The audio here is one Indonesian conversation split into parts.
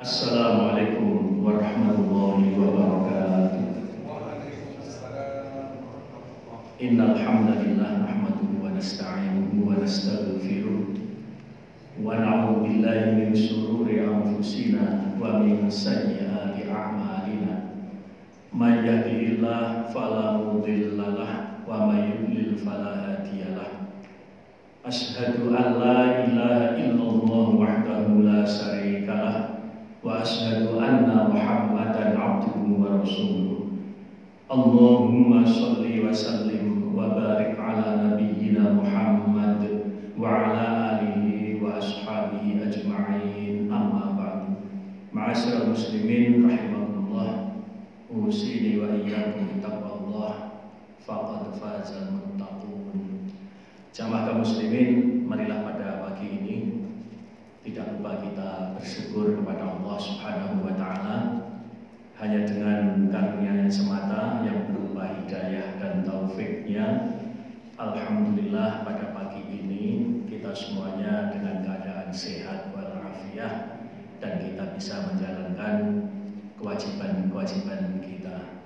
Assalamualaikum warahmatullahi wabarakatuh. Innal hamdalillah nahmaduhu wa nasta'inuhu wa nastaghfiruh wa na'udzu billahi min shururi anfusina wa min sayyiati a'malina. May yahdihillahu fala mudilla lahu wa may yudlil fala hadiya lahu. Asyhadu an la ilaha illallah wahdahu la syarika lahu wa asyhadu anna Muhammadan abduhu wa rasuluh. Allahumma sholli wa sallim wa barik ala nabiyyina Muhammad wa ala alihi wa ashabihi ajma'in, amma ba'du. Ma'asyiral muslimin rahimakumullah, usini wa iyyakum bittaqwallah, faqad fazal muttaqun. Jamaah kaum muslimin, marilah pada pagi ini tidak lupa kita bersyukur kepada Allah Subhanahu wa Ta'ala. Hanya dengan karunia semata yang berupa hidayah dan taufiknya, alhamdulillah pada pagi ini kita semuanya dengan keadaan sehat walafiat dan kita bisa menjalankan kewajiban-kewajiban kita.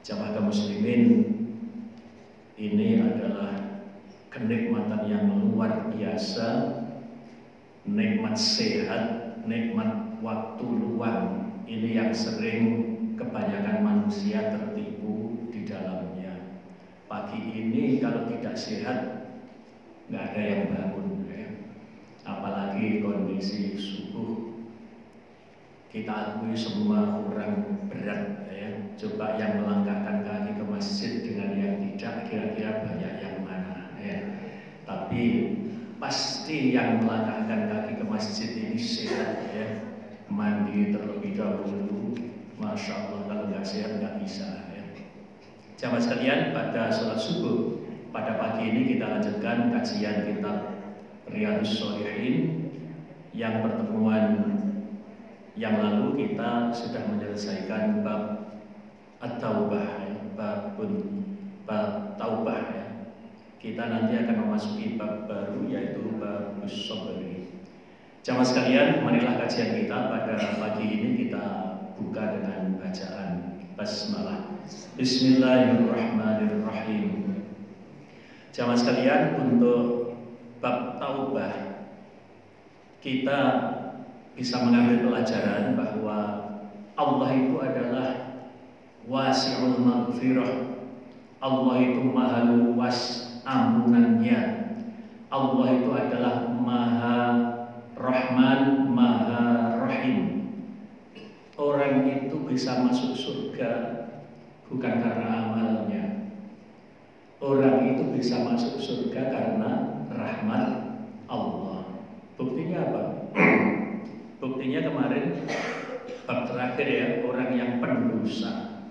Jamaah kaum muslimin, ini adalah kenikmatan yang luar biasa, nikmat sehat, nikmat waktu luang. Ini yang sering kebanyakan manusia tertipu di dalamnya. Pagi ini kalau tidak sehat, nggak ada yang bangun ya. Apalagi kondisi subuh, kita akui semua kurang berat ya. Coba yang melangkahkan kaki ke masjid dengan yang tidak, kira-kira banyak yang mana ya. Tapi pasti yang melangkahkan kaki ke masjid ini sehat ya. Mandi terlebih dahulu, masya Allah. Kalau nggak sehat nggak bisa ya. Jamaah sekalian, pada sholat subuh pada pagi ini kita lanjutkan kajian kitab Riyadhus Shalihin. Yang pertemuan yang lalu kita sudah menyelesaikan bab At-Taubah ya, bab Taubah ya. Kita nanti akan memasuki bab baru, yaitu bab Sabri. Jamaah sekalian, marilah kajian kita pada pagi ini kita buka dengan bacaan basmalah. Bismillahirrahmanirrahim. Jamaah sekalian, untuk bab taubah kita bisa mengambil pelajaran bahwa Allah itu adalah wasi'ul maghfirah. Allah itu maha luas ampunannya. Allah itu adalah maha Rahman, maha Rahim. Orang itu bisa masuk surga bukan karena amalnya. Orang itu bisa masuk surga karena rahmat Allah. Buktinya apa? Buktinya kemarin bab terakhir ya, orang yang pendosa.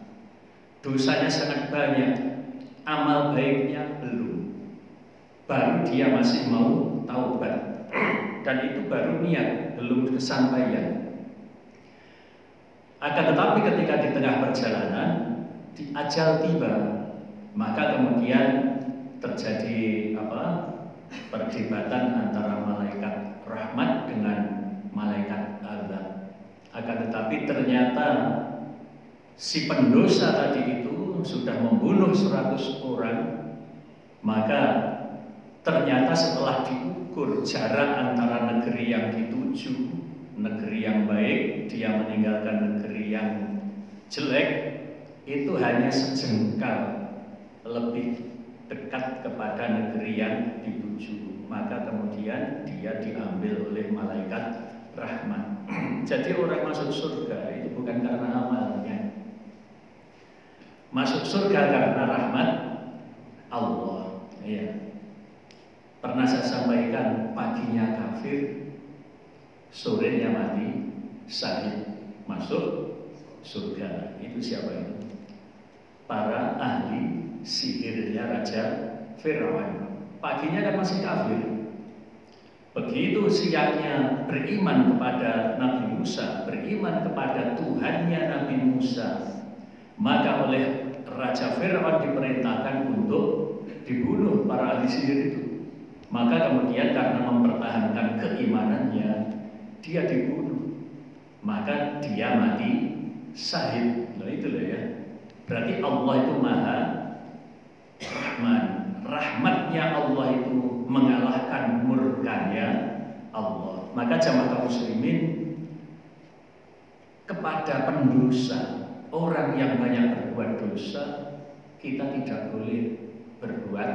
Dosanya sangat banyak, amal baiknya belum. Baru dia masih mau taubat. Dan itu baru niat, belum kesampaian. Akan tetapi ketika di tengah perjalanan, di ajal tiba, maka kemudian terjadi perdebatan antara malaikat rahmat dengan malaikat azab. Akan tetapi ternyata si pendosa tadi itu sudah membunuh 100 orang, maka ternyata setelah diukur jarak antara negeri yang dituju, negeri yang baik, dia meninggalkan negeri yang jelek, itu hanya sejengkal lebih dekat kepada negeri yang dituju. Maka kemudian dia diambil oleh malaikat rahmat. Jadi orang masuk surga itu bukan karena amalnya. Masuk surga karena rahmat Allah ya. Pernah saya sampaikan, paginya kafir, sorenya mati, syahid, masuk surga. Itu siapa itu? Para ahli sihirnya Raja Fir'aun. Paginya kan masih kafir. Begitu siangnya beriman kepada Nabi Musa, beriman kepada Tuhannya Nabi Musa, maka oleh Raja Fir'aun diperintahkan untuk dibunuh para ahli sihir itu. Maka kemudian karena mempertahankan keimanannya, dia dibunuh. maka dia mati syahid. Nah itu loh ya. Berarti Allah itu Maha Rahman. Rahmatnya Allah itu mengalahkan murkanya Allah. Maka jamaah kaum muslimin, kepada pendosa, orang yang banyak berbuat dosa, kita tidak boleh berbuat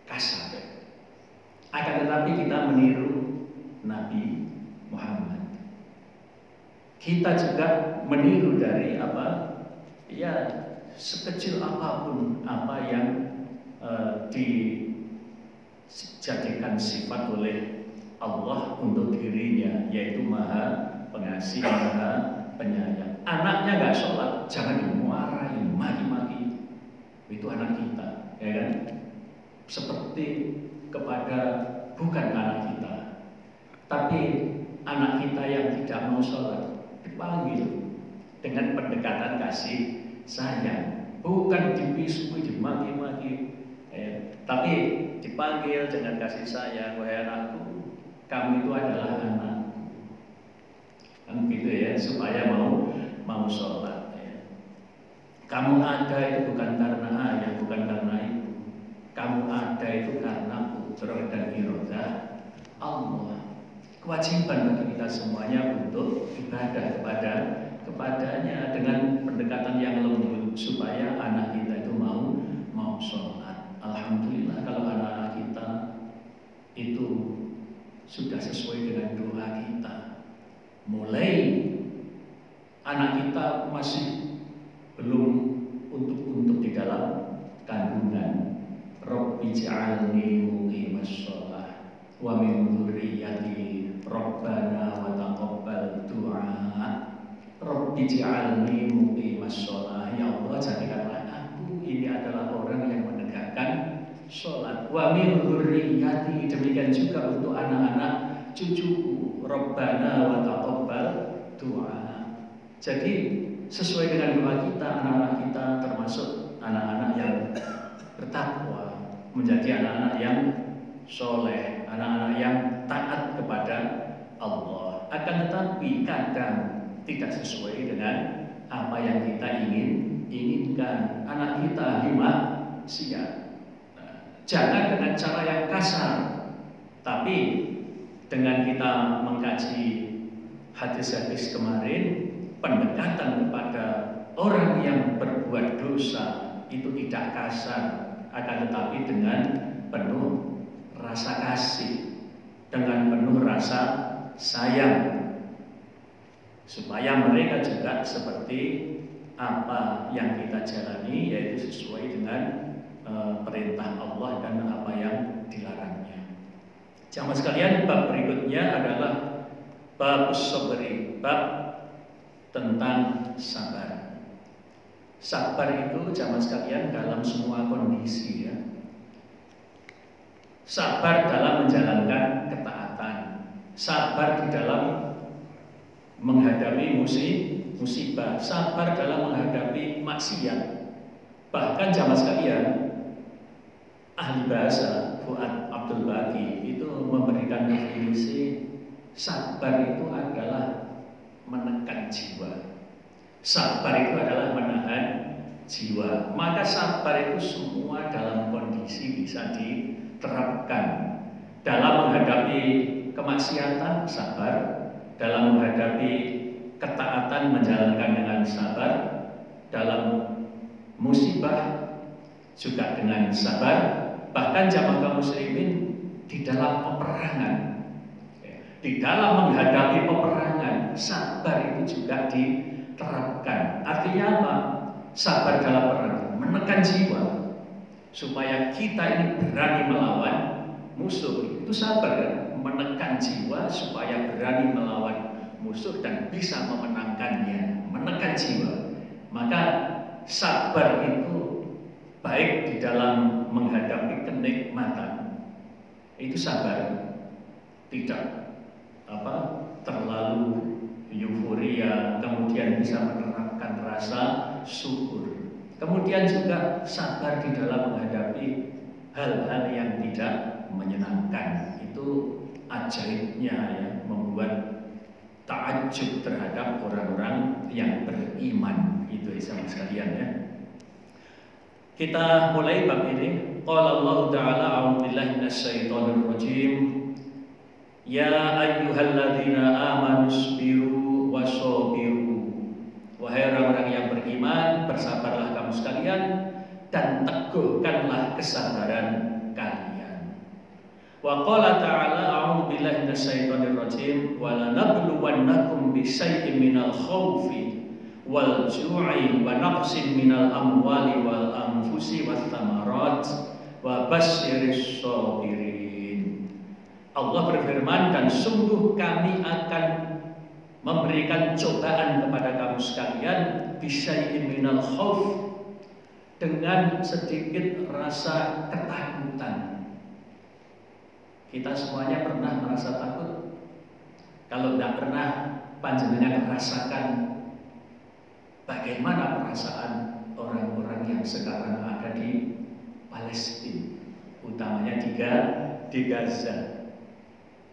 kasar. Akan tetapi kita meniru Nabi Muhammad. Kita juga meniru dari apa? Ya, sekecil apapun apa yang dijadikan sifat oleh Allah untuk dirinya, yaitu Maha Pengasih, Maha Penyayang. Anaknya nggak sholat, jangan dimarahi, maki-maki. Itu anak kita, ya kan? Seperti kepada bukan anak kita, tapi anak kita yang tidak mau sholat dipanggil dengan pendekatan kasih sayang, bukan dipisui, dimaki-maki, tapi dipanggil dengan kasih sayang. Wahai anakku, kamu itu adalah anakku, kan gitu ya, supaya mau sholat. Kamu ada itu bukan karena ayah, bukan karena ibu. Kamu ada itu karena putra dan irodah Allah. Kewajiban bagi kita semuanya untuk ibadah kepadanya dengan pendekatan yang lembut supaya anak kita itu mau sholat. Alhamdulillah kalau anak-anak kita itu sudah sesuai dengan doa kita. Mulai anak kita masih belum untuk di dalam kandungan. Rabbi ja'alni muqimas shalah wa min dzurriyyati rabbana wa taqabbal du'a. Rabbi ja'alni muqimas shalah, ya Allah jadikanlah aku ini adalah orang yang menegakkan sholat. Wa min dzurriyyati, demikian juga untuk anak-anak cucuku. Rabbana wa taqabbal du'a. Jadi sesuai dengan doa kita, anak-anak kita termasuk anak-anak yang bertakwa, menjadi anak-anak yang soleh, anak-anak yang taat kepada Allah. Akan tetapi kadang tidak sesuai dengan apa yang kita inginkan. Anak kita ahli maksiat. Jangan dengan cara yang kasar, tapi dengan kita mengkaji hadis-hadis kemarin, pendekatan kepada orang yang berbuat dosa itu tidak kasar, akan tetapi dengan penuh rasa kasih, dengan penuh rasa sayang, supaya mereka juga seperti apa yang kita jalani, yaitu sesuai dengan perintah Allah dan apa yang dilarangnya. Jamaah sekalian, bab berikutnya adalah bab sabri, bab tentang sabar. Sabar itu jamaah sekalian dalam semua kondisi ya. Sabar dalam menjalankan ketaatan, sabar di dalam menghadapi musibah, sabar dalam menghadapi maksiat. Bahkan jamaah sekalian, ahli bahasa Fuad Abdul Baqi itu memberikan definisi sabar itu adalah menekan jiwa. Sabar itu adalah menahan jiwa. Maka sabar itu semua dalam kondisi bisa diterapkan. Dalam menghadapi kemaksiatan, sabar. Dalam menghadapi ketaatan, menjalankan dengan sabar. Dalam musibah juga dengan sabar. Bahkan jamaah kaum muslimin di dalam peperangan, di dalam menghadapi peperangan, sabar itu juga diterapkan. Artinya apa? Sabar dalam perang, menekan jiwa supaya kita ini berani melawan musuh. Itu sabar kan? Menekan jiwa supaya berani melawan musuh dan bisa memenangkannya, menekan jiwa. Maka sabar itu baik di dalam menghadapi kenikmatan, itu sabar, tidak terlalu euforia, kemudian bisa menerapkan rasa syukur. Kemudian juga sabar di dalam menghadapi hal-hal yang tidak menyenangkan. Itu ajaibnya ya, membuat ta'ajjub terhadap orang-orang yang beriman. Itu sama sekalian ya. Kita mulai bab ini. Qala Allah Ta'ala, a'udzubillahi minasyaitonir rajim. Ya ayyuhalladzina amanu sabiru wasabiru. Wahai orang-orang yang beriman, bersabarlah kamu sekalian dan teguhkanlah kesabaran kalian. Wa qala ta'ala, a'udzubillahi minasyaitonir rajim, wa lanabluwannakum bisyai'in minal khaufi wal ju'i wa naqsin minal amwali wal anfusi wath thamarat wa basyiris shabirin. Allah berfirman, dan sungguh kami akan memberikan cobaan kepada kamu sekalian bisyai'in minal khauf, dengan sedikit rasa ketakutan. Kita semuanya pernah merasa takut? Kalau tidak pernah, panjenengan merasakan bagaimana perasaan orang-orang yang sekarang ada di Palestina, utamanya di Gaza,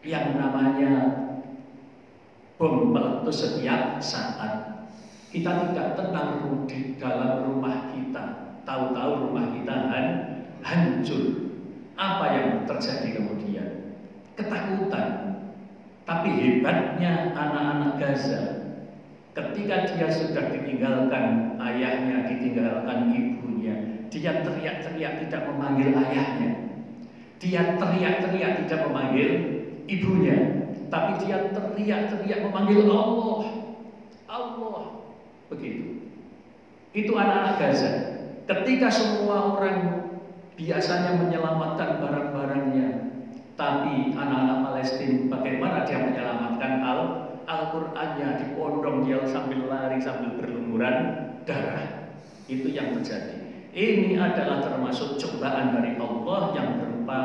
yang namanya bom meletus setiap saat. Kita tidak tenang di dalam rumah kita, tahu-tahu rumah kita hancur. Apa yang terjadi kemudian? Ketakutan. Tapi hebatnya anak-anak Gaza, ketika dia sudah ditinggalkan ayahnya, ditinggalkan ibunya, dia teriak-teriak tidak memanggil ayahnya, dia teriak-teriak tidak memanggil ibunya, tapi dia teriak-teriak memanggil Allah, Allah. Begitu. Itu anak-anak Gaza. Ketika semua orang biasanya menyelamatkan barang-barangnya, tapi anak-anak Palestina bagaimana dia menyelamatkan Al-Qur'annya, dipondong dia sambil lari, sambil berlumuran darah. Itu yang terjadi. Ini adalah termasuk cobaan dari Allah yang berupa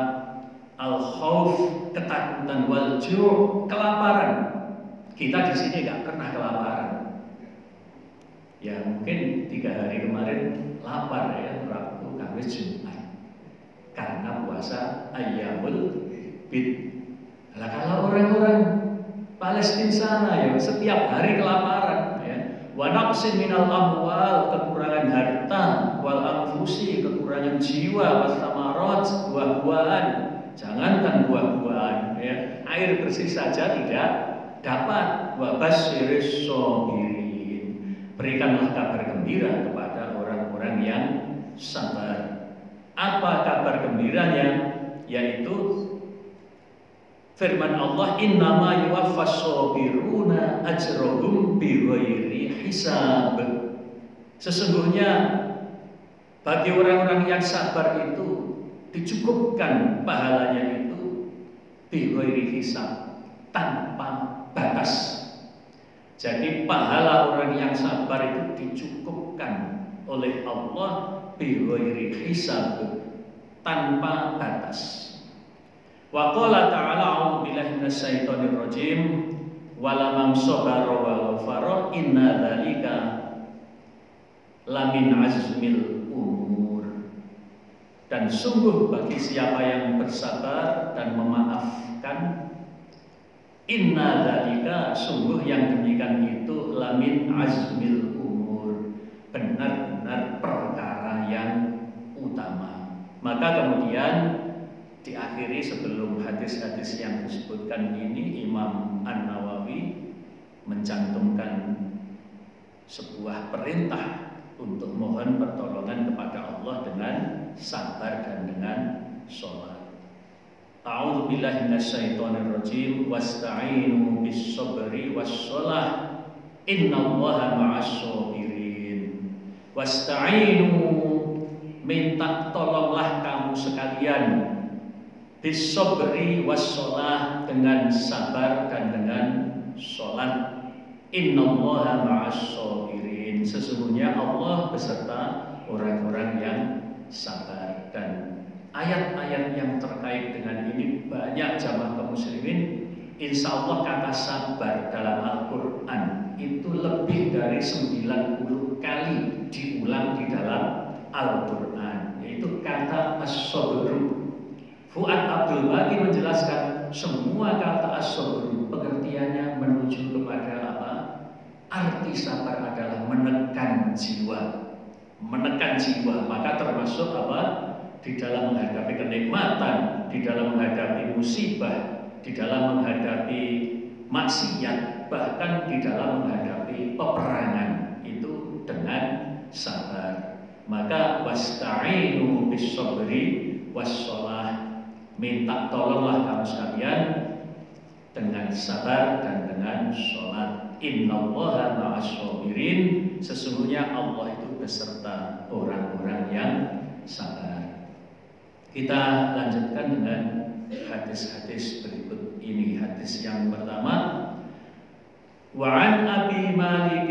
al-khauf, ketakutan, wal ju', kelaparan. Kita di sini nggak pernah kelaparan. Ya mungkin 3 hari kemarin lapar ya, Rabu, Kamis, Jumat, karena puasa Ayyamul Bid. Nah, kalau orang-orang Palestina sana ya setiap hari kelaparan ya. Wa naqsin minal amwal, kekurangan harta, wal anfusi, kekurangan jiwa, was thamarat, buah-buahan. Jangankan buah-buahan ya, air bersih saja tidak dapat. Wa basyiris shabirin, berikanlah kabar gembira kepada orang-orang yang sabar. Apa kabar gembiranya? Yaitu firman Allah, innama yuwaffas shabiruna ajrahum bighairi hisab. Sesungguhnya bagi orang-orang yang sabar itu dicukupkan pahalanya itu bighairi hisab, tanpa batas. Jadi pahala orang yang sabar itu dicukupkan oleh Allah bighairi hisab, tanpa batas. Wa qala ta'ala, a'udzubillahi minasyaitonir rajim, wala man sabara wa ghafara inna dzalika lamin azmil umur. Dan sungguh bagi siapa yang bersabar dan memaafkan, inna dzalika, sungguh yang demikian itu lamin azmil umur, benar-benar perkara yang utama. Maka kemudian diakhiri sebelum hadis-hadis yang disebutkan ini, Imam An-Nawawi mencantumkan sebuah perintah untuk mohon pertolongan kepada Allah dengan sabar dan dengan sholat. A'udzubillahi minasyaitonir rajim, wasta'inu bis-sabri was-shalah innallaha ma'as-sabirin. Wasta'inu, minta tolonglah kamu sekalian, bis-sabri was-shalah, dengan sabar dan dengan sholat. Innallaha ma'as-sabirin, sesungguhnya Allah beserta orang-orang yang sabar. Dan ayat-ayat yang terkait dengan ini banyak jamaah kaum muslimin. Insya Allah kata sabar dalam Al-Quran itu lebih dari 90 kali diulang di dalam Al-Quran, yaitu kata as-sabru. Fuad Abdul Baqi menjelaskan semua kata as-sabru pengertiannya menuju kepada apa? Arti sabar adalah menekan jiwa. Menekan jiwa, maka termasuk apa? Di dalam menghadapi kenikmatan, di dalam menghadapi musibah, di dalam menghadapi maksiat, bahkan di dalam menghadapi peperangan itu dengan sabar. Maka wasta'inu bis-sabri was-shalah, minta tolonglah kamu sekalian dengan sabar dan dengan sholat. Innallaha ma'as-sabirin, sesungguhnya Allah itu beserta orang-orang yang sabar. Kita lanjutkan dengan hadis-hadis berikut ini. Hadis yang pertama, wa an Abi Malik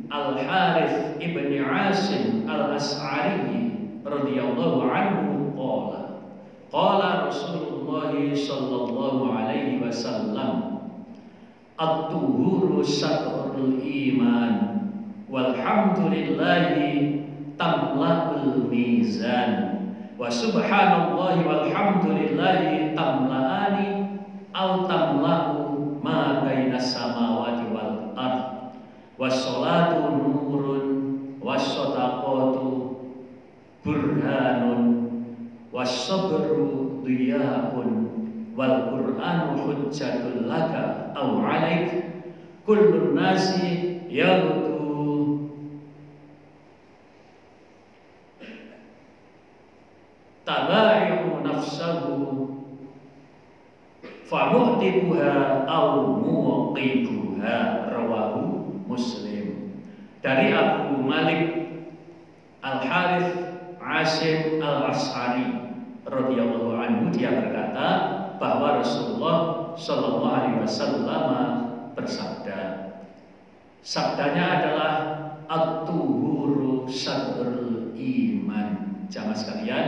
Al-Harith ibn Asim Al-As'ari radhiyallahu anhu qala qala Rasulullah sallallahu alaihi wasallam, at-tuhuru syatrul iman walhamdulillahi tamla'ul mizan wa subhanallahi walhamdulillahi tamla'ani aw tamla'u ma bainas samawati wal ard wassalatu nurun wassadaqatu burhanun wassabru diya'un wal Qur'anu hujjatul laka aw 'alaik kullun nasi yaghdu taba'i'u nafsahu famu'tibuha aw muqibuha, rawahu Muslim. Dari Abu Malik Al-Harith Asim Al-As'ari radhiyallahu anhu, dia berkata bahwa Rasulullah Shallallahu Alaihi Wasallam bersabda. Sabdanya adalah at-tuhuru syatrul iman. Jamaah sekalian,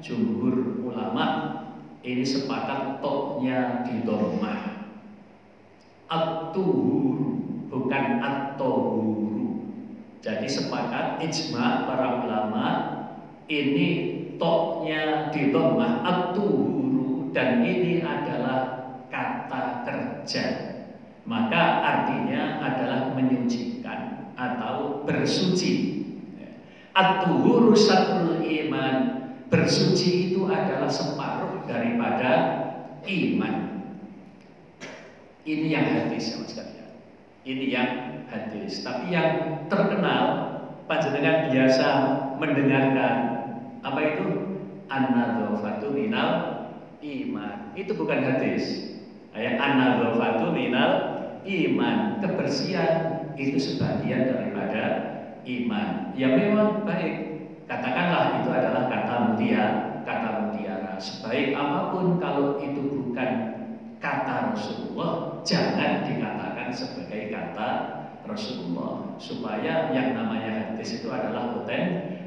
jumhur ulama ini sepakat toknya di dhammah. At-tuhuru bukan at-tuhuru. Jadi sepakat ijma para ulama ini toknya di dhammah at-tuhuru, dan ini adalah kata kerja, maka artinya adalah menyucikan atau bersuci. At-tuhuru syatrul iman, bersuci itu adalah separuh daripada iman. Ini yang hadis ya Mas sekalian. Ini yang hadis. Tapi yang terkenal panjenengan biasa mendengarkan apa itu? An-nadzafatu minal iman. Itu bukan hadis. Ayat an-nadzafatu minal iman, kebersihan itu sebagian daripada iman. Ya memang baik. Katakanlah itu adalah kata mutiara. Sebaik apapun kalau itu bukan kata Rasulullah, jangan dikatakan sebagai kata Rasulullah, supaya yang namanya hadis itu adalah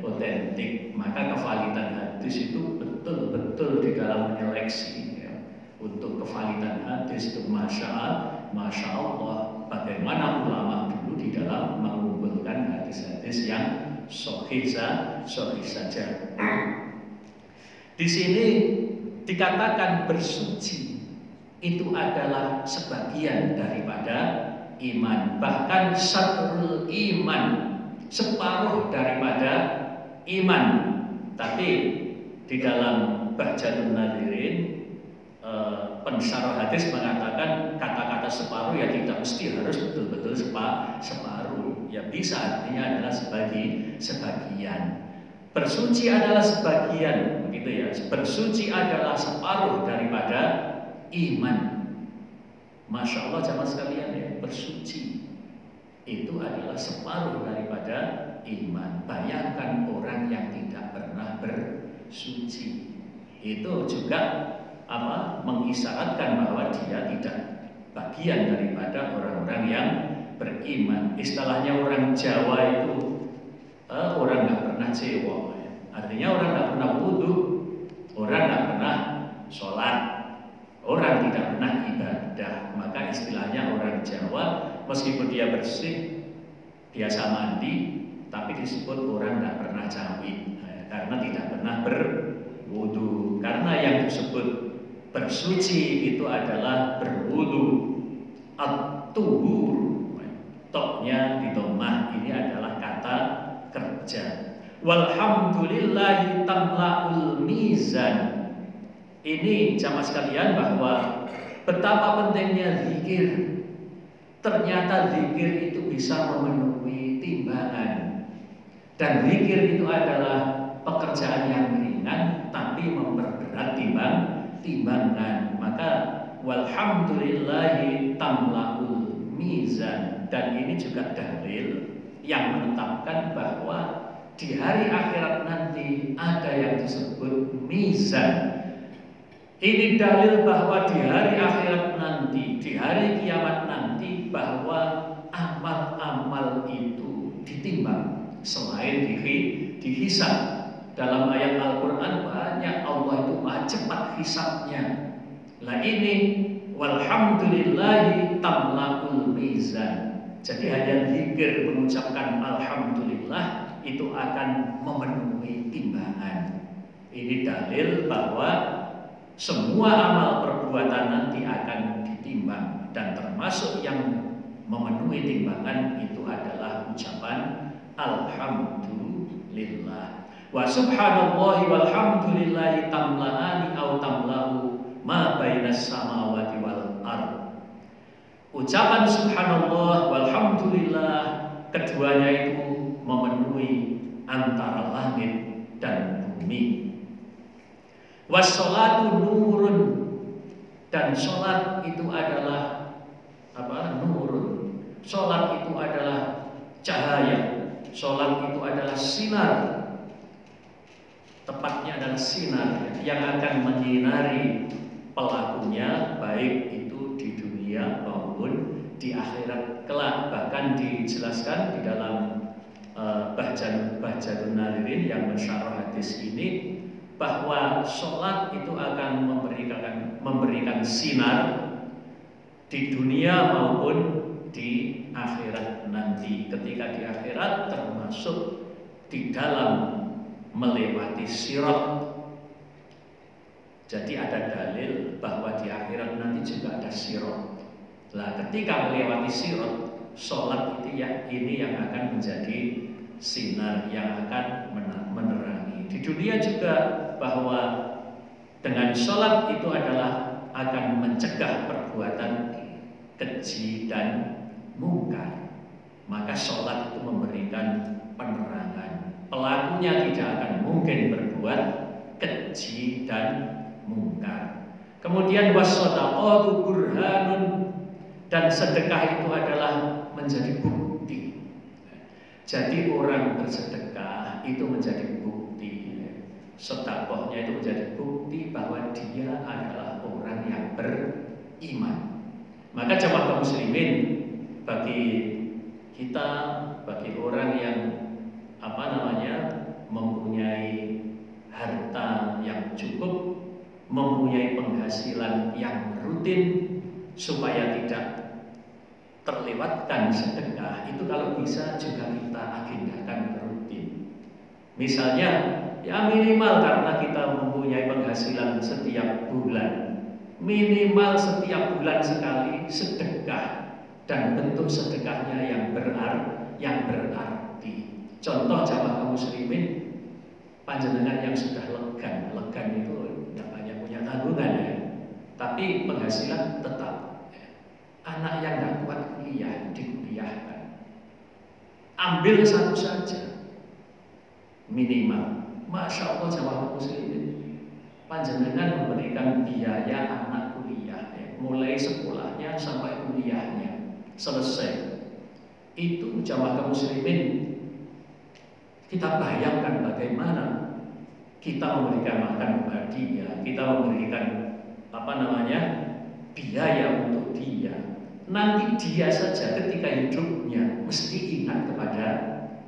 otentik. Maka kevalidan hadis itu betul-betul di dalam menyeleksi ya. Untuk kevalidan hadis itu Masya Allah, bagaimana ulama dulu di dalam mengumpulkan hadis-hadis yang sahih saja. Di sini dikatakan bersuci itu adalah sebagian daripada iman, bahkan syatrul iman, separuh daripada iman. Tapi di dalam Bahjatun Nadirin, pensyarah hadis mengatakan kata-kata separuh ya tidak mesti harus betul-betul separuh. Ya bisa artinya adalah sebagian. Bersuci adalah sebagian, begitu ya. Bersuci adalah separuh daripada iman. Masya Allah jamaah sekalian ya, bersuci itu adalah separuh daripada iman. Bayangkan orang yang tidak pernah bersuci, itu juga mengisyaratkan bahwa dia tidak bagian daripada orang-orang yang beriman. Istilahnya orang Jawa itu orang nggak pernah cewek, artinya orang nggak pernah wudhu, orang nggak pernah sholat, orang tidak pernah ibadah. Maka istilahnya orang Jawa, meskipun dia bersih, biasa mandi, tapi disebut orang nggak pernah cawi, karena tidak pernah berwudhu. Karena yang disebut bersuci itu adalah berwudhu. at-tuhur. Toknya di dhammah, ini adalah kata kerja. Walhamdulillahi tamla'ul mizan. Ini jamaah sekalian bahwa betapa pentingnya zikir. Ternyata zikir itu bisa memenuhi timbangan. Dan zikir itu adalah pekerjaan yang ringan tapi memperberat timbangan. Maka walhamdulillahi tamla'ul mizan. Dan ini juga dalil yang menetapkan bahwa di hari akhirat nanti ada yang disebut mizan. Ini dalil bahwa di hari akhirat nanti, di hari kiamat nanti, bahwa amal-amal itu ditimbang selain dihisab. Dalam ayat Al-Quran banyak Allah itu cepat hisabnya. Nah ini walhamdulillahi tamla'ul mizan. Jadi hanya zikir mengucapkan alhamdulillah itu akan memenuhi timbangan. Ini dalil bahwa semua amal perbuatan nanti akan ditimbang, dan termasuk yang memenuhi timbangan itu adalah ucapan alhamdulillah. Wa subhanallahi walhamdulillahi tamla'ani au tamla'u ma bainas samawati wal ardh. Ucapan subhanallah walhamdulillah, keduanya itu memenuhi antara langit dan bumi. Wassolatu nurun, dan sholat itu adalah apa? Nurun. Sholat itu adalah cahaya. Sholat itu adalah sinar. Tepatnya adalah sinar yang akan menyinari pelakunya, baik itu di dunia maupun di akhirat kelak. Bahkan dijelaskan di dalam Bahjatun Nadirin yang mensyarah hadis ini, bahwa sholat itu akan memberikan sinar di dunia maupun di akhirat nanti. Ketika di akhirat termasuk di dalam melewati sirat. Jadi ada dalil bahwa di akhirat nanti juga ada sirat. Nah, ketika melewati sirat, sholat itu ini yang akan menjadi sinar yang akan menerangi. Di dunia juga bahwa dengan sholat itu adalah akan mencegah perbuatan keji dan mungkar. Maka sholat itu memberikan penerangan. Pelakunya tidak akan mungkin berbuat keji dan mungkar. Kemudian was-shadaqatu burhanun, dan sedekah itu adalah menjadi bukti. Jadi orang bersedekah itu menjadi bukti. Sedekahnya itu menjadi bukti bahwa dia adalah orang yang beriman. Maka jamaah kaum muslimin, bagi kita, bagi orang yang mempunyai harta yang cukup, mempunyai penghasilan yang rutin, supaya tidak terlewatkan sedekah, itu kalau bisa juga kita agendakan rutin. Misalnya, ya minimal karena kita mempunyai penghasilan setiap bulan, minimal setiap bulan sekali sedekah, dan bentuk sedekahnya yang berarti. Contoh jamaah kaum muslimin, panjenengan yang sudah legan itu tidak banyak punya tanggungan ya, tapi penghasilan tetap. Anak yang tidak kuat kuliah dikuliahkan. Ambil satu saja minimal. Masya Allah jamaah muslimin, panjenengan memberikan biaya anak kuliah ya, mulai sekolahnya sampai kuliahnya selesai. Itu jamaah muslimin, kita bayangkan bagaimana kita memberikan makan kepada dia, kita memberikan biaya untuk dia. Nanti dia saja ketika hidupnya mesti ingat kepada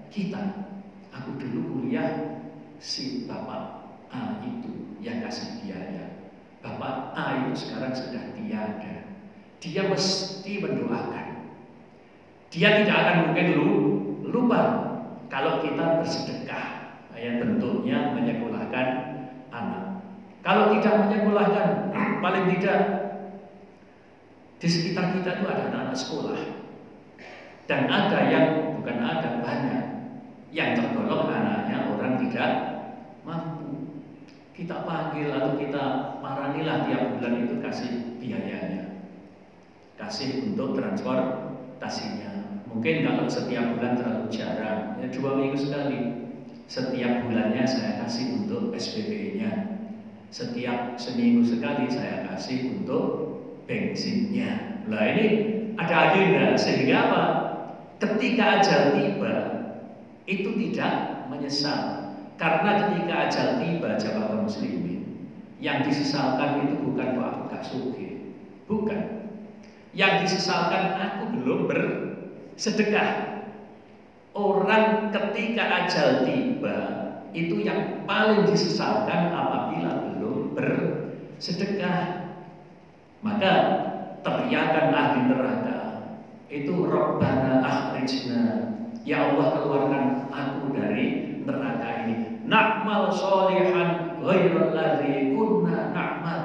kita. Aku dulu kuliah, si Bapak A itu yang kasih biaya. Bapak A itu sekarang sudah tiada. Dia mesti mendoakan. Dia tidak akan mungkin lupa kalau kita bersedekah, yang bentuknya menyekolahkan anak. Kalau tidak menyekolahkan, paling tidak Di sekitar kita itu ada anak-anak sekolah. Dan ada yang, bukan ada, banyak yang tergolong anaknya orang tidak mampu. Kita panggil atau kita maranilah tiap bulan itu kasih biayanya, kasih untuk transportasinya. Mungkin kalau setiap bulan terlalu jarang, ya 2 minggu sekali. Setiap bulannya saya kasih untuk SPP-nya. Setiap seminggu sekali saya kasih untuk bensinnya. Nah ini ada agenda sehingga apa? Ketika ajal tiba itu tidak menyesal. Karena ketika ajal tiba jamaah muslimin, yang disesalkan itu bukan kok aku gak sugih, bukan. Yang disesalkan aku belum bersedekah. Orang ketika ajal tiba itu yang paling disesalkan apabila belum bersedekah. Maka teriakan ahli neraka itu Rabbana akhrijna, ya Allah keluarkan aku dari neraka ini. Na'mal sholihan ghairal ladzi kunna na'mal.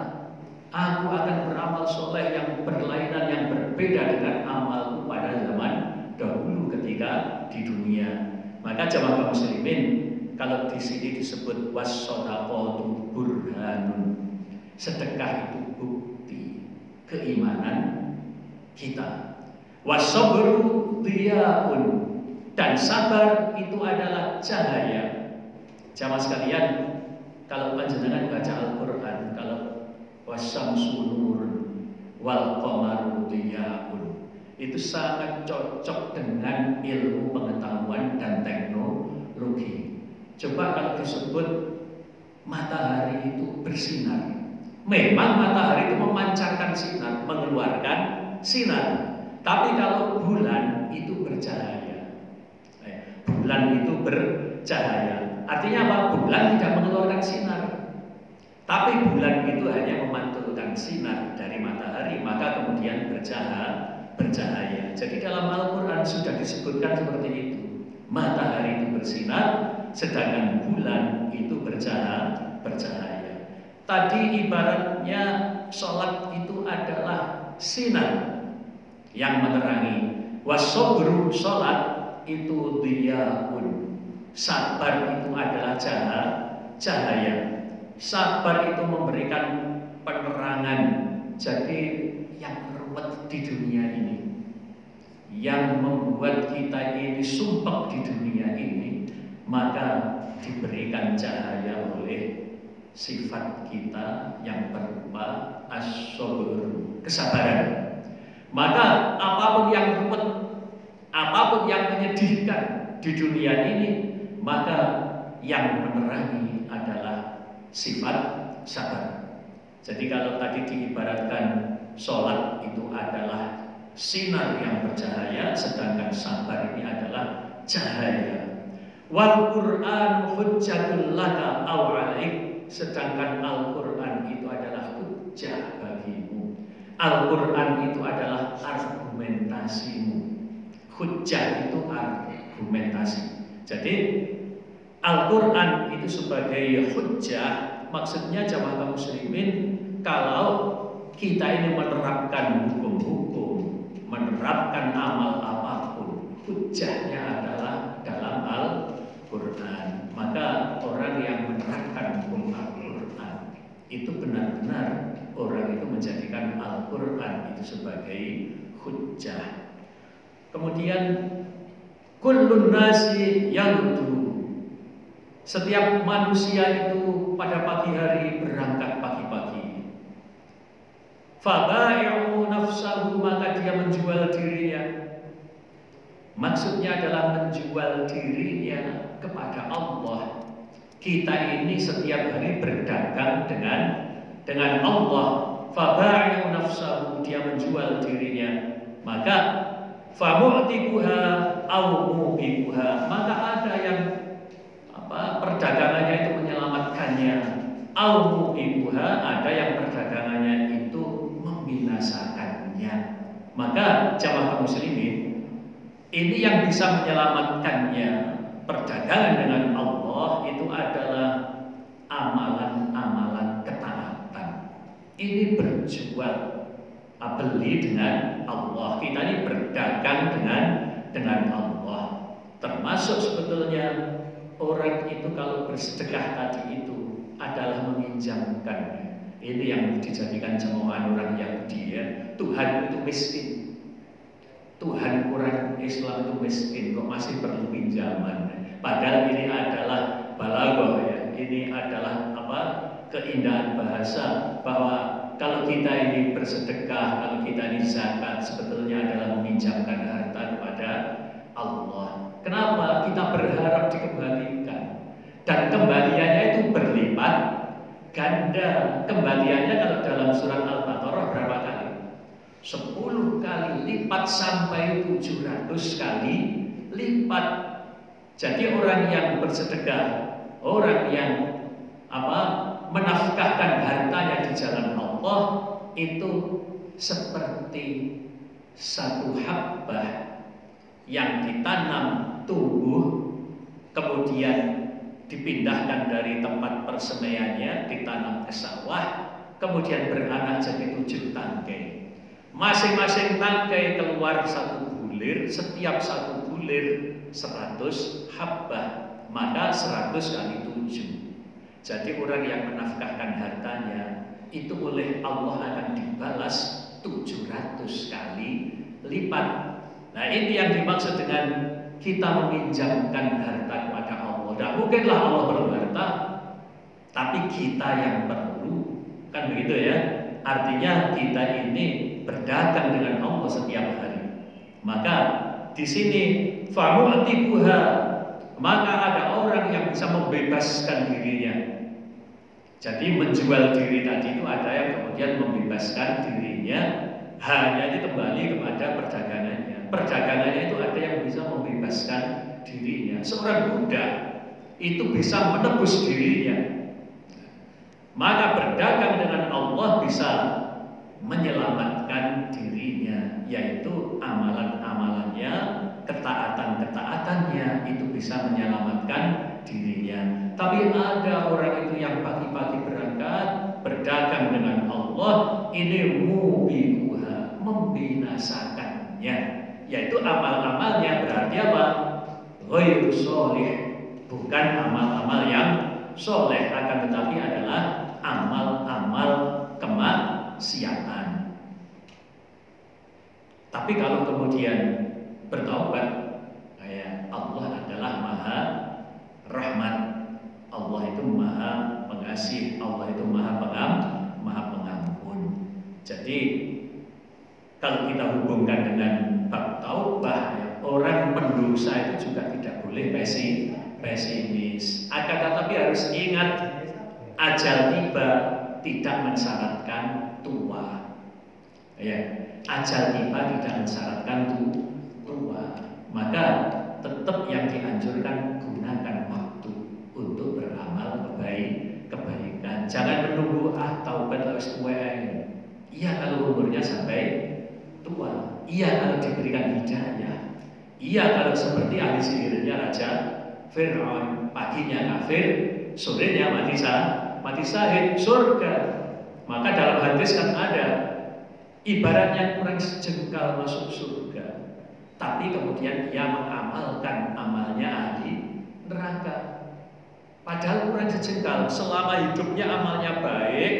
Aku akan beramal soleh yang berlainan, yang berbeda dengan amalku pada zaman dahulu ketika di dunia. Maka jamaah muslimin, kalau di sini disebut was-shadaqatu burhanun, sedekah itu bukti keimanan kita. Was-sabru diyaun, dan sabar itu adalah cahaya. Jamaah sekalian, kalau panjenengan baca Al-Quran, kalau wasyamsu nurun wal qamaru diyaun, itu sangat cocok dengan ilmu pengetahuan dan teknologi. Coba kalau disebut matahari itu bersinar, memang matahari itu memancarkan sinar, mengeluarkan sinar. Tapi kalau bulan itu bercahaya, bulan itu bercahaya. Artinya apa? Bulan tidak mengeluarkan sinar, tapi bulan itu hanya memantulkan sinar dari matahari, maka kemudian bercahaya. Jadi dalam Al-Quran sudah disebutkan seperti itu. Matahari itu bersinar, sedangkan bulan itu bercahaya. Tadi ibaratnya sholat itu adalah sinar yang menerangi. Wasobru, sholat itu diyaun, sabar itu adalah cahaya. Sabar itu memberikan penerangan. Jadi yang ruwet di dunia ini, yang membuat kita ini sumpek di dunia ini, maka diberikan cahaya oleh sifat kita yang berupa as-sabr, kesabaran. Maka apapun yang ruwet, apapun yang menyedihkan di dunia ini, maka yang menerangi adalah sifat sabar. Jadi kalau tadi diibaratkan sholat itu adalah sinar yang bercahaya, sedangkan sabar ini adalah cahaya. Wal Qur'an hujjatul laka aw 'alaik, sedangkan Al-Qur'an itu adalah hujjah bagimu. Al-Quran itu adalah argumentasimu. Hujjah itu argumentasi. Jadi Al-Quran itu sebagai hujjah, maksudnya jamaah muslimin, kalau kita ini menerapkan hukum-hukum, menerapkan amal apapun, hujjahnya adalah dalam Al-Quran. Maka orang yang menerapkan hukum Al-Quran itu benar-benar orang itu menjadikan Al-Quran itu sebagai hujjah. Kemudian kullun nasi yaghdu, setiap manusia itu pada pagi hari berangkat pagi-pagi. Fabai'u nafsahu, maka dia menjual dirinya. Maksudnya adalah menjual dirinya kepada Allah. Kita ini setiap hari berdagang dengan Allah. Fabai'u nafsahu, dia menjual dirinya. Maka famu'tikuha au mubiquha, maka ada yang perdagangannya itu menyelamatkannya, au mubiquha, ada yang perdagangannya itu membinasakannya. Maka jamaah muslimin, ini yang bisa menyelamatkannya perdagangan dengan Allah itu adalah amalan-amalan ketaatan. Ini berjual beli dengan Allah. Kita ini berdagang dengan Allah. Termasuk sebetulnya orang itu kalau bersedekah tadi itu adalah meminjamkan. Ini yang dijadikan cemoohan orang Yahudi ya. Tuhan itu miskin. Tuhan orang Islam itu miskin, kok masih perlu pinjaman. Padahal ini adalah balaghah ya. Ini adalah keindahan bahasa bahwa kalau kita ini bersedekah, kalau kita ini zakat, sebetulnya adalah meminjamkan harta kepada Allah. Kenapa? Kita berharap dikembalikan. Dan kembaliannya itu berlipat ganda. Kembaliannya kalau dalam surat Al-Baqarah berapa kali? 10 kali lipat sampai 700 kali lipat. Jadi orang yang bersedekah, orang yang menafkahkan hartanya di jalan Allah itu seperti satu habbah yang ditanam, tumbuh, kemudian dipindahkan dari tempat persemaiannya, ditanam ke sawah, kemudian beranak jadi 7 tangkai. Masing-masing tangkai keluar 1 bulir, setiap 1 bulir 100 habbah, maka 100 kali 7. Jadi orang yang menafkahkan hartanya itu oleh Allah akan dibalas 700 kali lipat. Nah ini yang dimaksud dengan kita meminjamkan harta kepada Allah. Tidak mungkinlah Allah perlu harta, tapi kita yang perlu. Kan begitu ya. Artinya kita ini berdagang dengan Allah setiap hari. Maka di sini famu'tiquha, maka ada orang yang bisa membebaskan dirinya. Jadi menjual diri tadi itu ada yang kemudian membebaskan dirinya, hanya kembali kepada perdagangannya. Perdagangannya itu ada yang bisa membebaskan dirinya. Seorang budak itu bisa menebus dirinya. Maka berdagang dengan Allah bisa menyelamatkan dirinya, yaitu amalan-amalannya, ketaatan-ketaatannya itu bisa menyelamatkan dirinya. Tapi ada orang itu yang pagi-pagi berangkat berdagang dengan Allah, ini mubiquha, membinasakannya, yaitu amal-amalnya berarti apa? Ghairu sholih, bukan amal-amal yang soleh, akan tetapi adalah amal-amal kemaksiatan. Tapi kalau kemudian bertaubat, Allah adalah Maha Rahmat, Allah itu Maha Pengasih, Allah itu Maha Pengampun. Jadi kalau kita hubungkan dengan bab taubah, orang pendosa itu juga tidak boleh pesimis. Akan tetapi harus ingat, ajal tiba tidak mensyaratkan tua. Ajal tiba tidak mensyaratkan tua. Maka tetap yang dianjurkan, gunakan waktu untuk beramal kebaikan. Jangan menunggu taubat harus tua. Iya kalau umurnya sampai tua. Iya kalau diberikan hidayah. Iya kalau seperti ahli sihirnya Raja Fir'aun, paginya kafir, sorenya mati syahid surga. Maka dalam hadis kan ada, ibaratnya kurang sejengkal masuk surga, tapi kemudian dia mengamalkan amalnya ahli neraka. Padahal kurang sejengkal, selama hidupnya amalnya baik,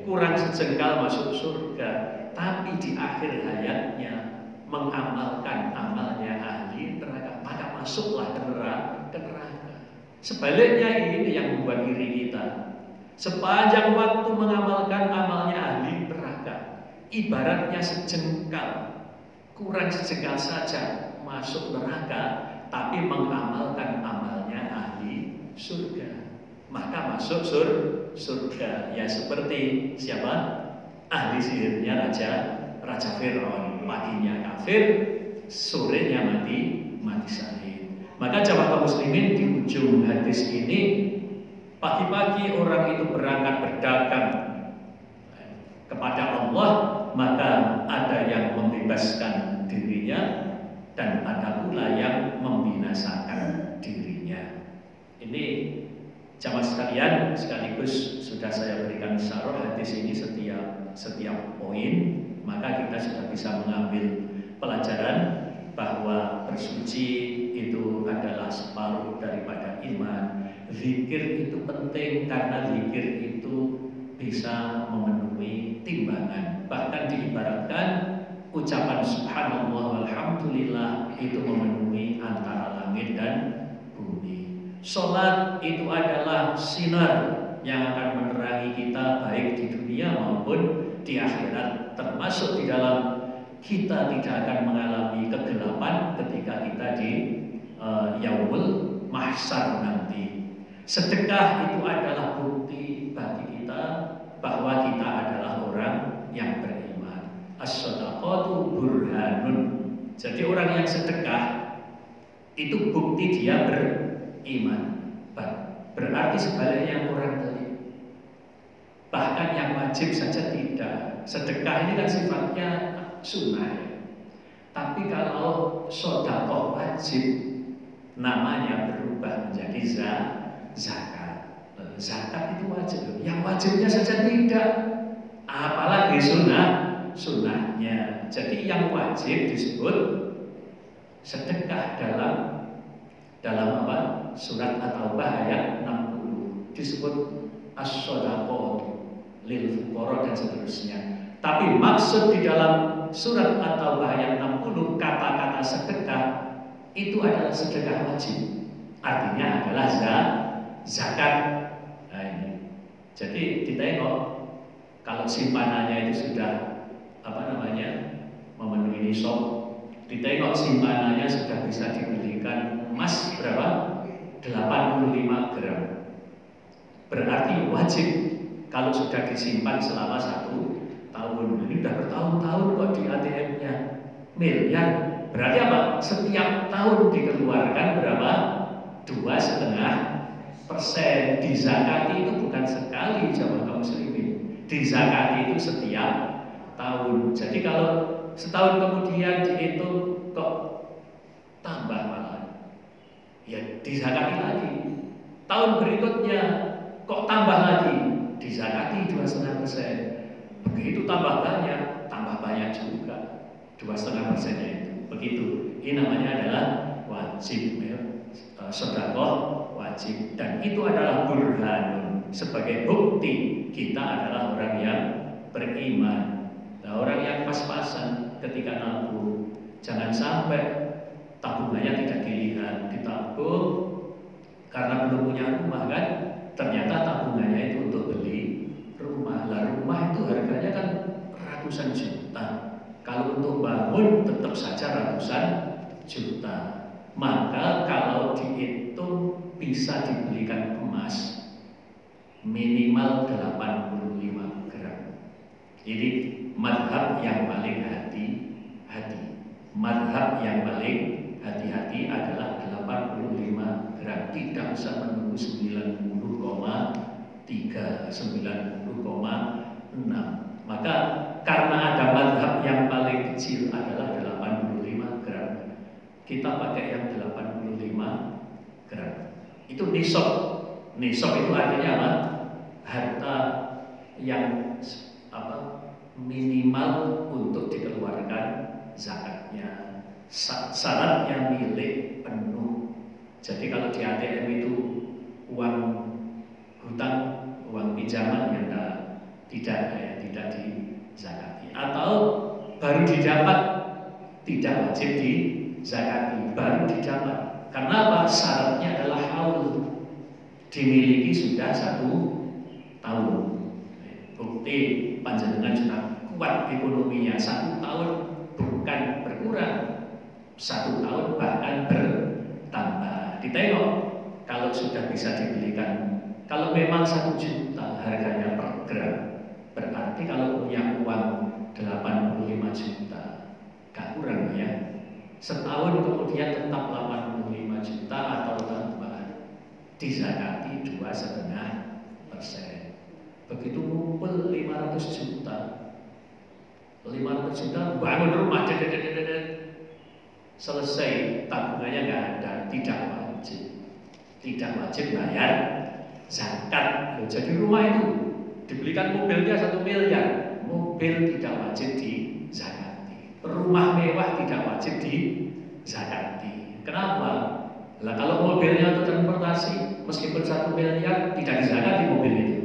kurang sejengkal masuk surga, tapi di akhir hayatnya mengamalkan amalnya ahli neraka, maka masuklah ke neraka. Sebaliknya ini yang membuat iri kita. Sepanjang waktu mengamalkan amalnya ahli neraka, ibaratnya sejengkal, kurang sejengkal saja masuk neraka, tapi mengamalkan amalnya ahli surga, maka masuk surga. Ya seperti siapa? Ahli sihirnya Raja Fir'aun, paginya kafir, sorenya mati syahid. Maka jamaah kaum muslimin, di ujung hadis ini, pagi-pagi orang itu berangkat berdagang kepada Allah, maka ada yang membebaskan dirinya dan ada pula yang membinasakan dirinya. Ini jamaah sekalian, sekaligus sudah saya berikan syarah hadis ini setiap poin. maka kita sudah bisa mengambil pelajaran bahwa bersuci itu adalah separuh daripada iman. Zikir itu penting karena zikir itu bisa memenuhi timbangan. Bahkan diibaratkan ucapan subhanallah walhamdulillah itu memenuhi antara langit dan bumi. Salat itu adalah sinar yang akan menerangi kita baik di dunia maupun di akhirat, termasuk di dalam kita tidak akan mengalami kegelapan ketika kita di yaumul mahsyar nanti. Sedekah itu adalah bukti bagi kita bahwa kita adalah orang yang beriman. As-shadaqatu burhanun. Jadi orang yang sedekah itu bukti dia beriman. Berarti sebaliknya orang tadi. Bahkan yang wajib saja tidak. Sedekah ini kan sifatnya sunnah ya. Tapi kalau sedekah wajib namanya berubah menjadi zakat. Zakat itu wajib. Yang wajibnya saja tidak. Apalagi sunnahnya. Jadi yang wajib disebut sedekah dalam apa? Surat At-Taubah ayat 60 disebut as-shadaqah lil fuqara dan seterusnya. Tapi maksud di dalam surat At-Taubah ayat 60 kata-kata sedekah itu adalah sedekah wajib. Artinya adalah zakat. Nah ini. Jadi ditengok kalau simpanannya itu sudah memenuhi nisab, ditengok simpanannya sudah bisa dibelikan emas berapa? 85 gram. Berarti wajib kalau sudah disimpan selama 1 tahun. Ini sudah bertahun-tahun kok di ATM-nya miliar. Berarti apa? Setiap tahun dikeluarkan berapa? 2,5%. Dizakati itu bukan sekali jamaah kaum muslimin. Dizakati itu setiap tahun. Jadi kalau setahun kemudian dihitung kok tambah malah, ya dizakati lagi. Tahun berikutnya kok tambah lagi, dizakati 2,5%. Begitu tambah banyak juga 2,5%-nya itu. Begitu. Ini namanya adalah wajib ya. Sedekah wajib, dan itu adalah burhanun, sebagai bukti kita adalah orang yang beriman. Nah, orang yang pas-pasan ketika nabung, jangan sampai tabungannya tidak dilihat, ditabung karena belum punya rumah kan, ternyata tabungannya itu untuk beli rumah. Lah rumah itu harganya kan ratusan juta. Kalau untuk bangun tetap saja ratusan juta. Maka kalau dihitung bisa dibelikan emas minimal 85 gram. Jadi madhab yang paling hati-hati. Madhab yang paling hati-hati adalah 85 gram. Tidak usah menunggu 90,3, 90,6. Maka karena ada madhab yang paling kecil adalah 85 gram, kita pakai yang 85 gram. Itu nisab. Nisab itu artinya apa? Harta yang minimal untuk dikeluarkan zakatnya. Syaratnya milik penuh. Jadi kalau di ATM itu uang hutang, uang pinjaman yang tidak dizakati, atau baru didapat tidak wajib dizakati, baru didapat. Karena apa? Syaratnya adalah haul, dimiliki sudah 1 tahun. Bukti panjenengan sudah kuat ekonominya, 1 tahun bukan berkurang, 1 tahun bahkan bertambah. Ditengok kalau sudah bisa dibelikan. Kalau memang 1 juta harganya per gram, berarti kalau punya uang 85 juta, gak kurang ya. Setahun kemudian tetap 85 juta atau tambah, dizakati 2,5%. Begitu ngumpul 500 juta, 500 juta bangun rumah, selesai tabungannya nggak ada, tidak wajib bayar zakat. Jadi rumah itu dibelikan mobilnya 1 miliar, mobil tidak wajib rumah mewah tidak wajib dizakati. Kenapa? Lah kalau mobilnya itu transportasi, meskipun 1 miliar tidak dizakati mobil itu.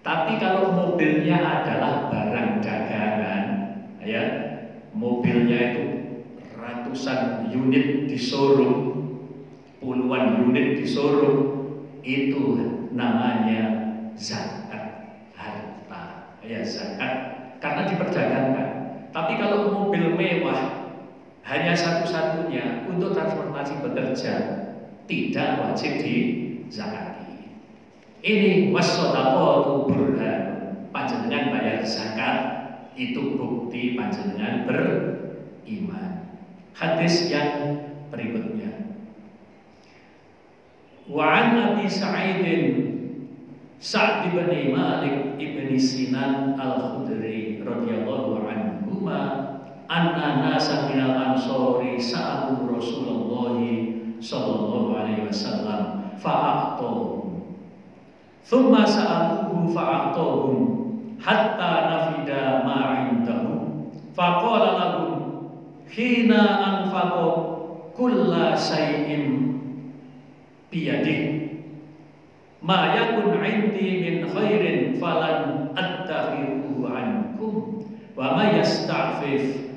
Tapi kalau mobilnya adalah barang dagangan, ya, mobilnya itu ratusan unit di showroom, puluhan unit di showroom, itu namanya zakat harta, ya zakat, karena diperdagangkan. Tapi kalau mobil mewah hanya satu-satunya untuk transportasi bekerja, tidak wajib dizakati. Ini wasodaqatu burhan, panjenengan bayar zakat itu bukti panjenengan beriman. Hadis yang berikutnya, wa an Abi Sa'idin Sa'd bin Malik ibn Sinan al-Khudri radhiyallahu anhuma anna nasa minal ansori sa'alu Rasulullah sallallahu alaihi wasallam fa'aqtahum thumma sa'aluhu fa'aqtahum hatta nafida ma 'indahum faqala lahum hina anfaqa kulla shay'in biyadih ma yakun 'indi min khairin falan attakhiruhu 'ankum wa may yasta'fif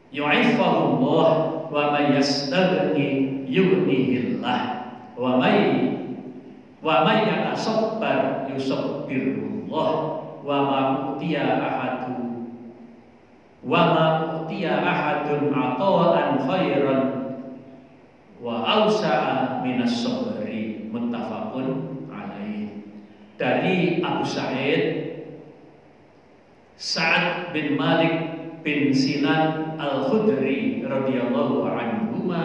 yu'ifahullah wa may yastaghni yughnihillah wa may yatasabbar yusabbirullah wa ma utiya ahadun ata'an khairan wa awsa'a minas sabri, muttafaqun alaih. Dari Abu Sa'ad bin Malik bin Sinan al-Khudri radhiyallahu anhuma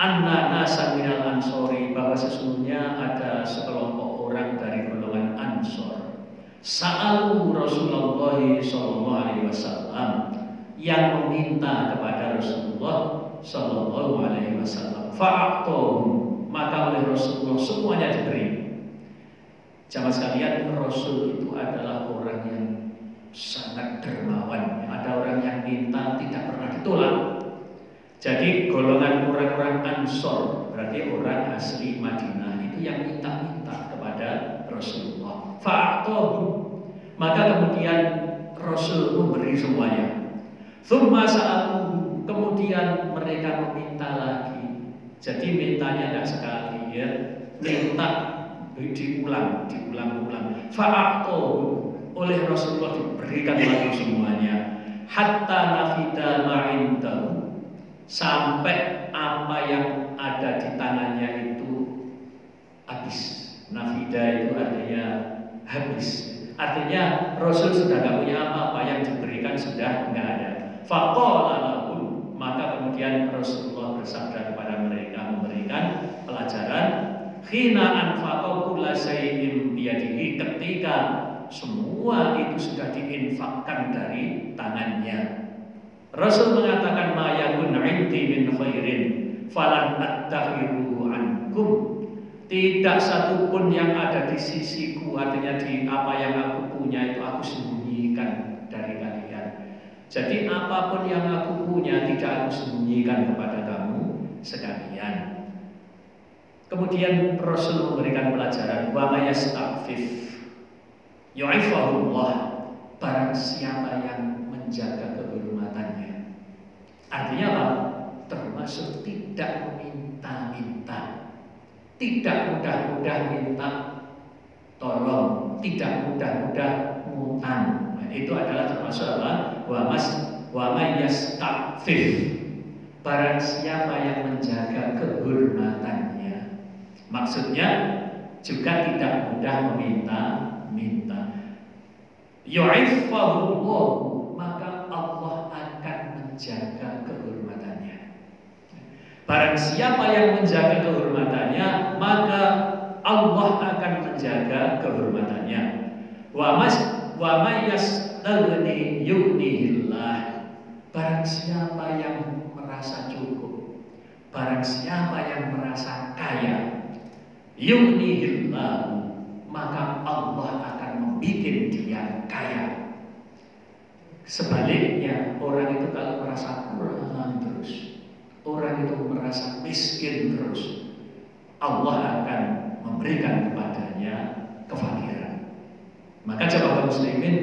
anna nasa minal ansori, bahwa sesungguhnya ada sekelompok orang dari golongan Ansor, sa'alu Rasulullah sallallahu alaihi wasallam, yang meminta kepada Rasulullah sallallahu alaihi wasallam, fa'aqtahum, maka oleh Rasulullah semuanya diberi. Jamaah sekalian, Rasul itu adalah orang yang sangat dermawan. Ada orang yang minta tidak pernah ditolak. Jadi golongan orang-orang Ansor, berarti orang asli Madinah, itu yang minta-minta kepada Rasulullah. Fa'aqtahum, maka kemudian Rasul memberi semuanya. Tsumma sa'aluhu, kemudian mereka meminta lagi. Jadi mintanya tidak sekali, ya, minta diulang. Fa'aqtahum, oleh Rasulullah diberikan lagi semuanya. Hatta nafida ma'indahu, sampai apa yang ada di tangannya itu habis. Nafida itu artinya habis. Artinya Rasul sudah tidak punya apa-apa, yang diberikan sudah tidak ada. Faqala lahum, maka kemudian Rasulullah bersabda kepada mereka, memberikan pelajaran. Khina anfaqa kulla shay'in biyadihi, ketika semua itu sudah diinfakkan dari tangannya. Rasul mengatakan, ma yakun 'indi min khairin falan attakhiruhu ankum, tidak satupun yang ada di sisiku, artinya di apa yang aku punya itu aku sembunyikan dari kalian. Jadi apapun yang aku punya tidak aku sembunyikan kepada kamu sekalian. Kemudian Rasul memberikan pelajaran, wa may yasta'fif yu'ifahullah, barang siapa yang menjaga kehormatannya. Artinya apa? Termasuk tidak meminta-minta, tidak mudah-mudah minta tolong, tidak mudah-mudah ngutang. Nah, itu adalah termasuk apa? Wa may yasta'fif, barang siapa yang menjaga kehormatannya. Maksudnya juga tidak mudah meminta-minta. Yu'ifahullah, maka Allah akan menjaga kehormatannya. Barang siapa yang menjaga kehormatannya, maka Allah akan menjaga kehormatannya. Wa may yastaghni yughnihillah, barang siapa yang merasa cukup, barang siapa yang merasa kaya, yughnihillah, maka Allah akan membuat dia kaya. Sebaliknya, orang itu kalau merasa kurang terus, orang itu merasa miskin terus, Allah akan memberikan kepadanya kefakiran. Maka jamaah muslimin,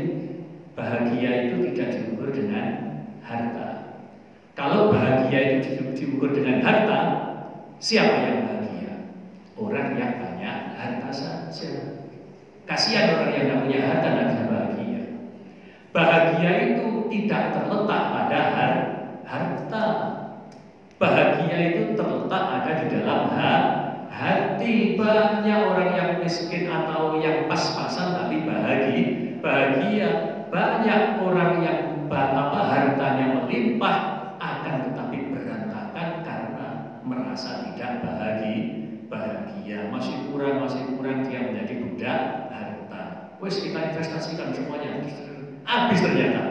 bahagia itu tidak diukur dengan harta. Kalau bahagia itu diukur dengan harta, siapa yang bahagia? Orang yang banyak harta saja. Kasihan orang yang tidak punya harta tidak bisa bahagia. Bahagia itu tidak terletak pada harta. Bahagia itu terletak ada di dalam hati. Banyak orang yang miskin atau yang pas-pasan tapi bahagia. Banyak orang yang hartanya melimpah akan tetapi berantakan karena merasa tidak bahagia. Masih kurang dia menjadi budak harta. Wes kita investasikan semuanya, habis ternyata.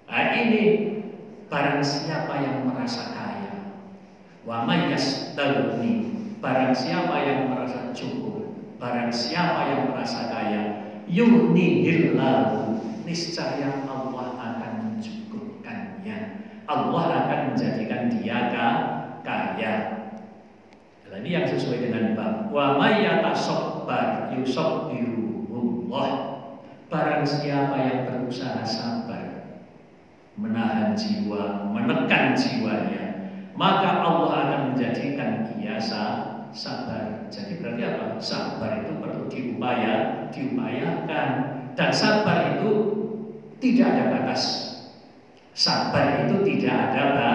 Nah ini barang siapa yang merasa kaya, wa may yastaghni, barang siapa yang merasa cukup, barang siapa yang merasa kaya, yughnihillahu, niscaya Allah akan mencukupkannya. Allah akan menjadikan dia kaya. Nah, ini yang sesuai dengan bab. Wa may yatasabbar yusabbirullah. Barang siapa yang berusaha sabar, menahan jiwa, menekan jiwanya, maka Allah akan menjadikan ia sabar. Jadi berarti apa? Sabar itu perlu diupayakan. Dan sabar itu tidak ada batas. Sabar itu tidak ada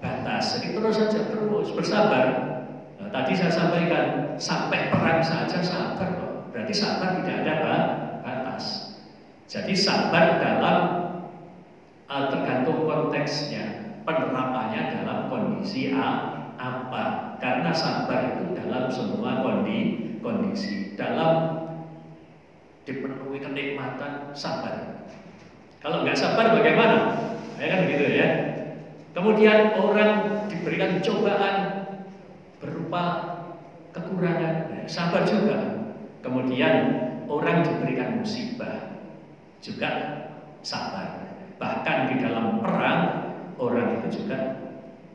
batas. Jadi terus bersabar. Nah, tadi saya sampaikan sampai perang saja sabar kok. Berarti sabar tidak ada batas. Jadi sabar dalam tergantung konteksnya, penerapannya dalam kondisi apa. Karena sabar itu dalam semua kondisi. Dalam dipenuhi kenikmatan sabar. Kalau nggak sabar bagaimana? Ya kan begitu ya. Kemudian orang diberikan cobaan berupa kekurangan, sabar juga. Kemudian orang diberikan musibah, juga sabar. Bahkan di dalam perang orang itu juga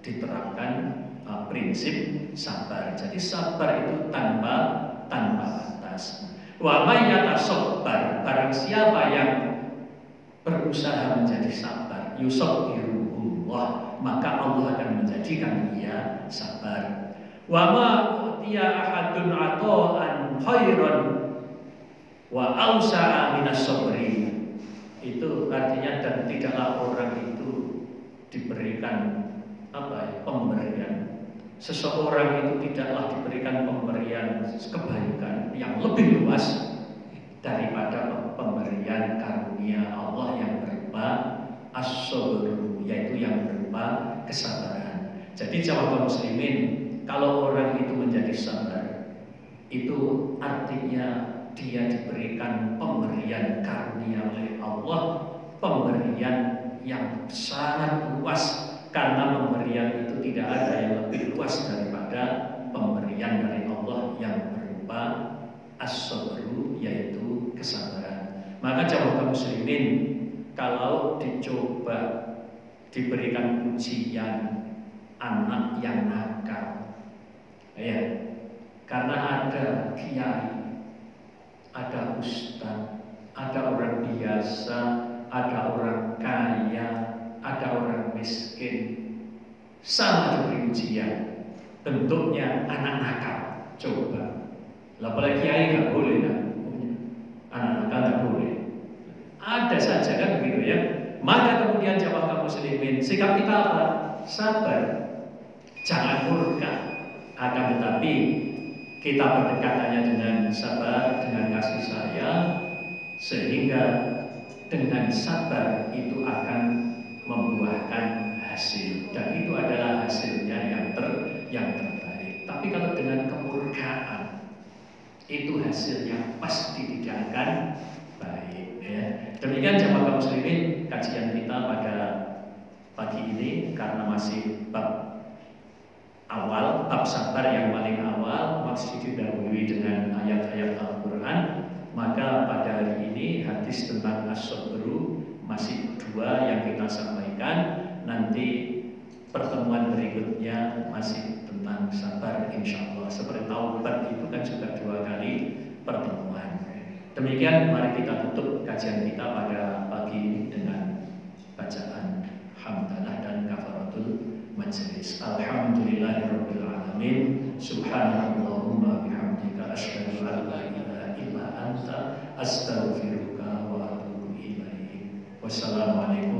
diterapkan prinsip sabar. Jadi sabar itu tanpa batas. Wa may yatasabbar, barang siapa yang berusaha menjadi sabar, yusabbirullah, maka Allah akan menjadikan ia sabar. Wa ma utiya ahadun ata'an khairan wa ausa'a minas sabri. Itu artinya dan tidaklah orang itu diberikan pemberian. Seseorang itu tidaklah diberikan pemberian kebaikan yang lebih luas daripada pemberian karunia Allah yang berupa as-sabr, yaitu yang berupa kesabaran. Jadi jamaah muslimin, kalau orang itu menjadi sabar, itu artinya dia diberikan pemberian karunia oleh Allah, pemberian yang sangat luas. Karena pemberian itu tidak ada yang lebih luas daripada pemberian dari Allah yang berupa as-sabru, yaitu kesabaran. Maka jamaah muslimin, kalau dicoba diberikan ujian anak yang nakal, ya, karena ada kiai, ada ustaz, ada orang biasa, ada orang kaya, ada orang miskin, sama diberi ujian, bentuknya anak nakal. Coba, apalagi kiai nggak boleh kan? Anak nakal nggak boleh. Ada saja kan begitu ya. Maka kemudian jamaah kaum muslimin, sikap kita apa? Sabar, jangan murka. Akan tetapi kita pendekatannya dengan sabar, dengan kasih sayang, sehingga dengan sabar itu akan membuahkan hasil, dan itu adalah hasilnya yang terbaik. Tapi kalau dengan kemurkaan, itu hasilnya pasti tidak akan baik. Ya. Demikian jamaah kaum muslimin, kajian kita pada pagi ini, karena masih bab awal, bab sabar yang paling awal, masih didahului dengan ayat-ayat Al-Quran. Maka pada hari ini hadis tentang as-sabru masih 2 yang kita sampaikan. Nanti pertemuan berikutnya masih tentang sabar, insya Allah. Seperti taubat itu kan juga 2 kali pertemuan. Demikian, mari kita tutup kajian kita pada pagi ini dengan bacaan hamdalah dan kafaratul majelis. Alhamdulillahirabbil alamin. Subhanallahumma bihamdika asyhadu an la ilaha illa anta astaghfiruka wa atubu ilaik. Wassalamualaikum